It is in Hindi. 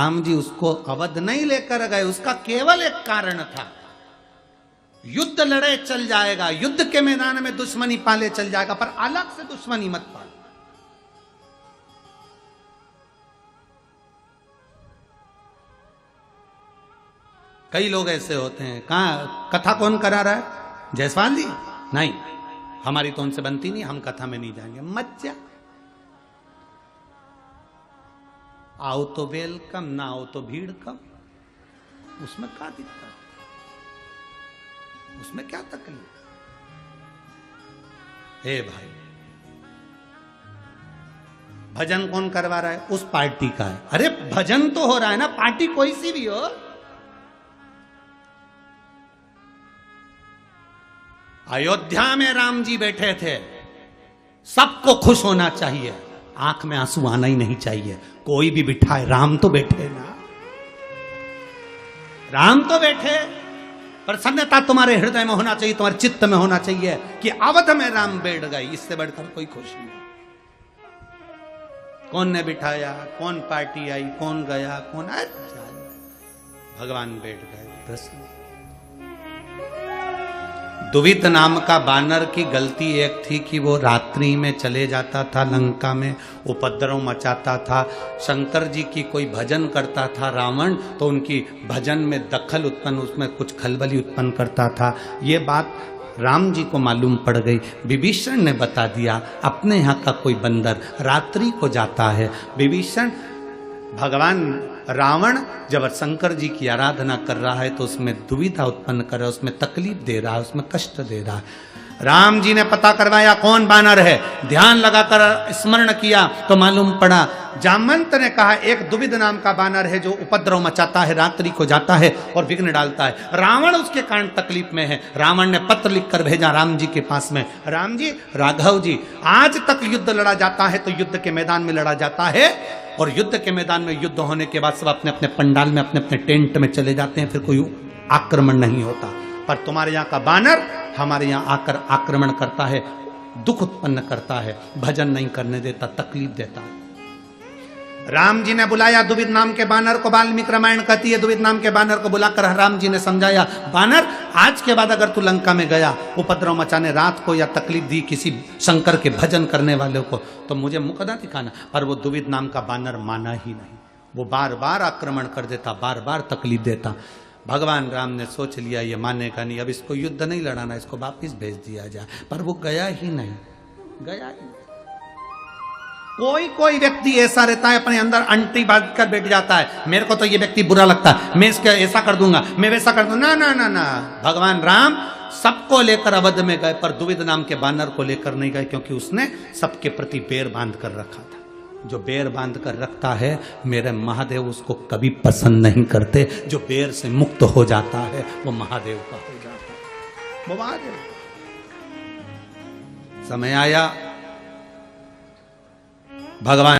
राम जी उसको अवध नहीं लेकर गए, उसका केवल एक कारण था, युद्ध लड़े चल जाएगा, युद्ध के मैदान में दुश्मनी पाले चल जाएगा, पर अलग से दुश्मनी मत पाले। कई लोग ऐसे होते हैं, कहां कथा कौन करा रहा है, जायसवाल जी? नहीं, हमारी तो उनसे बनती नहीं, हम कथा में नहीं जाएंगे। मत जा, आओ तो वेलकम, ना आओ तो भीड़ कम। उसमें क्या दिक्कत, उसमें क्या तकलीफ? हे भाई, भजन कौन करवा रहा है? उस पार्टी का है। अरे भजन तो हो रहा है ना, पार्टी कोई सी भी हो। अयोध्या में राम जी बैठे थे, सबको खुश होना चाहिए, आंख में आंसू आना ही नहीं चाहिए। कोई भी बिठाए, राम तो बैठे ना, राम तो बैठे। प्रसन्नता तुम्हारे हृदय में होना चाहिए, तुम्हारे चित्त में होना चाहिए कि अवध में राम बैठ गए। इससे बढ़कर कोई खुशी नहीं। कौन ने बिठाया, कौन पार्टी आई, कौन गया, कौन आया, भगवान बैठ गए प्रसन्न। दुवित नाम का बानर की गलती एक थी कि वो रात्रि में चले जाता था लंका में, उपद्रव मचाता था। शंकर जी की कोई भजन करता था रावण, तो उनकी भजन में दखल उत्पन्न, उसमें कुछ खलबली उत्पन्न करता था। ये बात राम जी को मालूम पड़ गई। विभीषण ने बता दिया, अपने यहाँ का कोई बंदर रात्रि को जाता है। विभीषण, भगवान रावण जब शंकर जी की आराधना कर रहा है तो उसमें दुविधा उत्पन्न कर रहा है, उसमें तकलीफ दे रहा है, उसमें कष्ट दे रहा है। राम जी ने पता करवाया कौन बानर है, ध्यान लगाकर स्मरण किया तो मालूम पड़ा, जामवंत ने कहा एक दुविध नाम का बानर है जो उपद्रव मचाता है, रात्रि को जाता है और विघ्न डालता है। रावण उसके कारण तकलीफ में है। रावण ने पत्र लिखकर भेजा राम जी के पास में, राम जी, राघव जी, आज तक युद्ध लड़ा जाता है तो युद्ध के मैदान में लड़ा जाता है, और युद्ध के मैदान में युद्ध होने के बाद सब अपने अपने पंडाल में, अपने अपने टेंट में चले जाते हैं, फिर कोई आक्रमण नहीं होता। पर तुम्हारे यहाँ का बानर हमारे यहाँ आकर आक्रमण करता है, दुख उत्पन्न करता है, भजन नहीं करने देता, तकलीफ देता है। राम जी ने बुलाया दुविध नाम के बानर को, वाल्मीकि रामायण कहती है दुविध नाम के बानर को बुलाकर राम जी ने समझाया, बानर आज के बाद अगर तू लंका में गया उपद्रव मचाने रात को, या तकलीफ दी किसी शंकर के भजन करने वाले को, तो मुझे मुकद्दमा दिखाना। पर वो दुविध नाम का बानर माना ही नहीं, वो बार बार आक्रमण कर देता, बार बार तकलीफ देता। भगवान राम ने सोच लिया ये मानेगा नहीं, अब इसको युद्ध नहीं लड़ाना, इसको वापिस भेज दिया जाए। पर वो गया ही नहीं, गया ही नहीं। कोई व्यक्ति ऐसा रहता है, अपने अंदर अंटी बांध कर बैठ जाता है, मेरे को तो ये व्यक्ति बुरा लगता है, मैं इसके ऐसा कर दूंगा, मैं वैसा कर दूंगा। ना ना ना ना, भगवान राम सबको लेकर अवध में गए, पर दुविध नाम के बानर को लेकर नहीं गए, क्योंकि उसने सबके प्रति बैर बांध कर रखा था। जो बैर बांध कर रखता है, मेरे महादेव उसको कभी पसंद नहीं करते। जो बैर से मुक्त हो जाता है वो महादेव का हो जाता है, वो महादेव। समय आया, भगवान